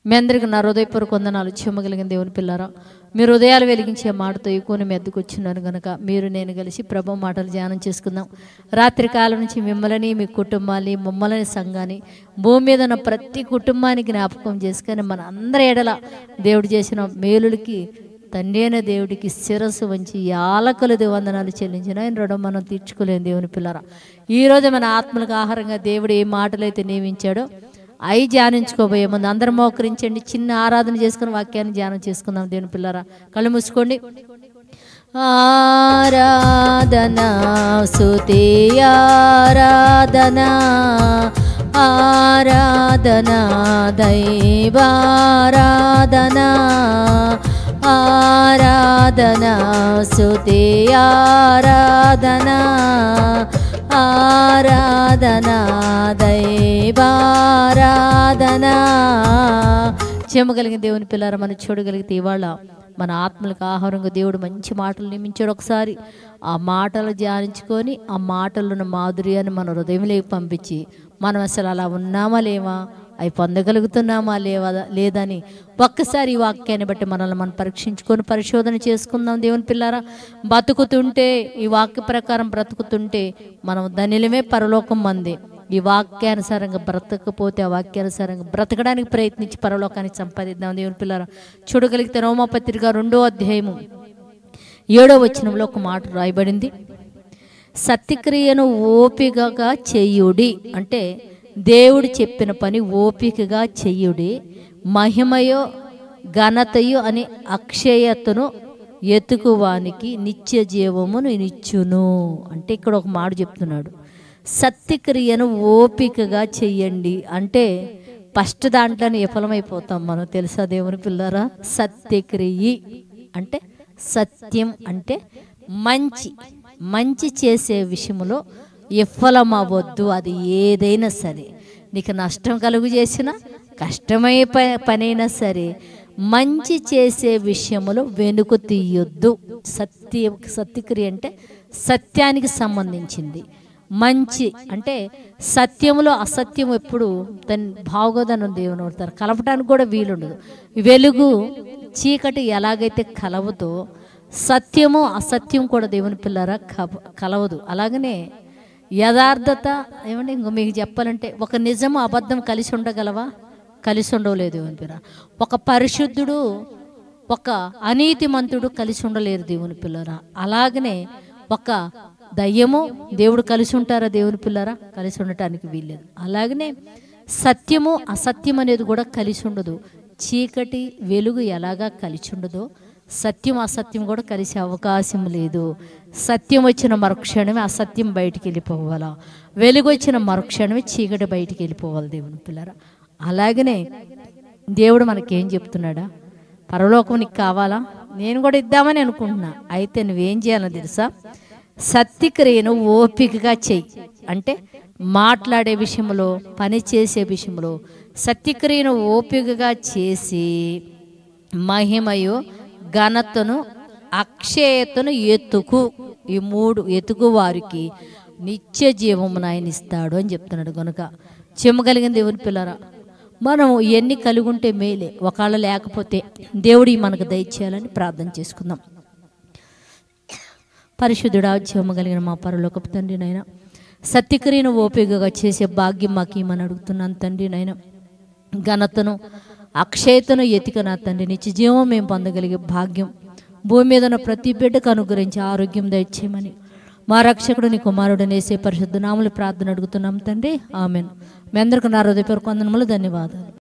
మీ అందరికీ నా హృదయపూర్వక వందనాలు. చెమ్మగలిగిన దేవుని పిల్లారా, మీరు హృదయాలు వెలిగించే మాటతో ఎక్కువ మెద్దకు వచ్చినాను కనుక మీరు నేను కలిసి ప్రభు మాటలు ధ్యానం చేసుకుందాం. రాత్రి కాలం నుంచి మిమ్మల్ని, మీ కుటుంబాన్ని, మమ్మల్ని, సంఘాన్ని, భూమి మీద ఉన్న ప్రతి కుటుంబానికి జ్ఞాపకం చేసుకొని మన అందరి ఎడల దేవుడు చేసిన మేలులకి తండ్రి అయిన దేవుడికి శిరస్సు వంచి యాలకులది వందనాలు చెల్లించిన ఆయన రుణం మనం తీర్చుకోలేని దేవుని పిల్లరా, ఈరోజు మన ఆత్మలకు ఆహారంగా దేవుడు ఏ మాటలైతే నియమించాడో అవి ధ్యానించుకోబోయే ముందు అందరూ మోకరించండి. చిన్న ఆరాధన చేసుకుని వాక్యాన్ని ధ్యానం చేసుకుందాం. దేవుని పిల్లరా, కళ్ళు మూసుకోండి. ఆరాధనా స్తుతి ఆరాధనా ఆరాధనా దైవారాధనా ఆరాధనా స్తుతి ఆరాధనా ఆరాధనా దైవారాధనా. చెమ్మగలిగిన దేవుని పిల్లరా, మనం చూడగలిగితే ఇవాళ మన ఆత్మలకు ఆహారంగా దేవుడు మంచి మాటలు నియమించాడు. ఒకసారి ఆ మాటలు ధ్యానించుకొని ఆ మాటలను మాధుర్యాన్ని మన హృదయంలోకి పంపించి మనం అసలు అలా ఉన్నామా లేవా, అవి పొందగలుగుతున్నామా లేదని ఒక్కసారి ఈ వాక్యాన్ని బట్టి మనల్ని మనం పరీక్షించుకొని పరిశోధన చేసుకుందాం. దేవుని పిల్లారా, బతుకుతుంటే ఈ వాక్య ప్రకారం బ్రతుకుతుంటే మనం ధనిలమే, పరలోకం మంది. ఈ వాక్యానుసారంగా బ్రతకపోతే ఆ వాక్యానుసారంగా బ్రతకడానికి ప్రయత్నించి పరలోకాన్ని సంపాదిద్దాం. దేవుని పిల్లారా, చూడగలిగితే రోమాపత్రిక 2వ అధ్యాయము 7వ వచనంలో ఒక మాట రాయబడింది. సత్యక్రియను ఓపికగా చెయ్యుడి, అంటే దేవుడు చెప్పిన పని ఓపికగా చెయ్యుడి, మహిమయో ఘనతయో అని అక్షయతను ఎతుకువానికి నిత్య జీవమును నిచ్చును. అంటే ఇక్కడ ఒక మాట చెప్తున్నాడు, సత్యక్రియను ఓపికగా చెయ్యండి. అంటే ఫస్ట్ దాంట్లోనే విఫలమైపోతాం మనం, తెలుసా దేవుని పిల్లారా. సత్యక్రియ అంటే సత్యం, అంటే మంచి చేసే విషయంలో విఫలమవ్వద్దు. అది ఏదైనా సరే, నీకు నష్టం కలుగు చేసినా, కష్టమయ్యే పనైనా మంచి చేసే విషయంలో వెనుక తీయొద్దు. సత్యక్రియ అంటే సత్యానికి సంబంధించింది. మంచి అంటే సత్యములో అసత్యం ఎప్పుడు దాన్ని భావగోదనం దేవుని పడతారు, కలపడానికి కూడా వీలుండదు. వెలుగు చీకటి ఎలాగైతే కలవదో సత్యము అసత్యం కూడా దేవుని పిల్లరా కలవదు. అలాగనే యథార్థత ఏమంటే ఇంకో మీకు చెప్పాలంటే ఒక నిజము అబద్ధం కలిసి ఉండగలవా? కలిసి ఉండవలేదు దేవుని పిల్ల. ఒక పరిశుద్ధుడు ఒక అనీతిమంతుడు కలిసి ఉండలేరు దేవుని పిల్లరా. అలాగనే ఒక దయ్యము దేవుడు కలిసి ఉంటారా దేవుని పిల్లరా? కలిసి ఉండటానికి వీల్లేదు. అలాగనే సత్యము అసత్యం అనేది కూడా కలిసి ఉండదు. చీకటి వెలుగు ఎలాగా కలిసి ఉండదో సత్యం అసత్యం కూడా కలిసే అవకాశం లేదు. సత్యం వచ్చిన మరుక్షణమే అసత్యం బయటికి వెళ్ళిపోవాలా, వెలుగు వచ్చిన మరుక్షణమే చీకటి బయటికి వెళ్ళిపోవాలి దేవుని పిల్లరా. అలాగనే దేవుడు మనకేం చెప్తున్నాడా, పరలోకం నీకు కావాలా, నేను కూడా ఇద్దామని అనుకుంటున్నా, అయితే నువ్వేం చేయాలో తెలుసా, సత్యక్రియను ఓపికగా చెయ్యి. అంటే మాట్లాడే విషయంలో, పని చేసే విషయంలో సత్యక్రియను ఓపికగా చేసి మహిమయు ఘనతను అక్షయతను ఎతుకు, ఈ 3 ఎతుకు వారికి నిత్య జీవమును ఆయన ఇస్తాడు అని చెప్తున్నాడు. కనుక చెమ్మగలిగిన దేవుని పిల్లరా, మనం ఎన్ని కలిగి ఉంటే మేలే, ఒకవేళ లేకపోతే దేవుడి మనకు దయచేయాలని ప్రార్థన చేసుకుందాం. పరిశుద్ధుడా, చెమ్మగలిగిన మా పరలోకపు తండ్రి నాయన, సత్యక్రియను ఓపికగా చేసే భాగ్యం మాకు ఇమ్మని అడుగుతున్నాను తండ్రి నాయన. ఘనతను అక్షయతను ఎతిక నా తండ్రి నిత్య జీవం మేము పొందగలిగే భాగ్యం భూమి మీద ఉన్న ప్రతి బిడ్డకు అనుగ్రహించి ఆరోగ్యం దయచేయమని మా రక్షకుడు నీ కుమారుడు నేసే పరిశుద్ధ నామములో ప్రార్థన అడుగుతున్నాం తండ్రి, ఆమెన్. మీ అందరికీ నా హృదయపూర్వక వందనములు, ధన్యవాదాలు.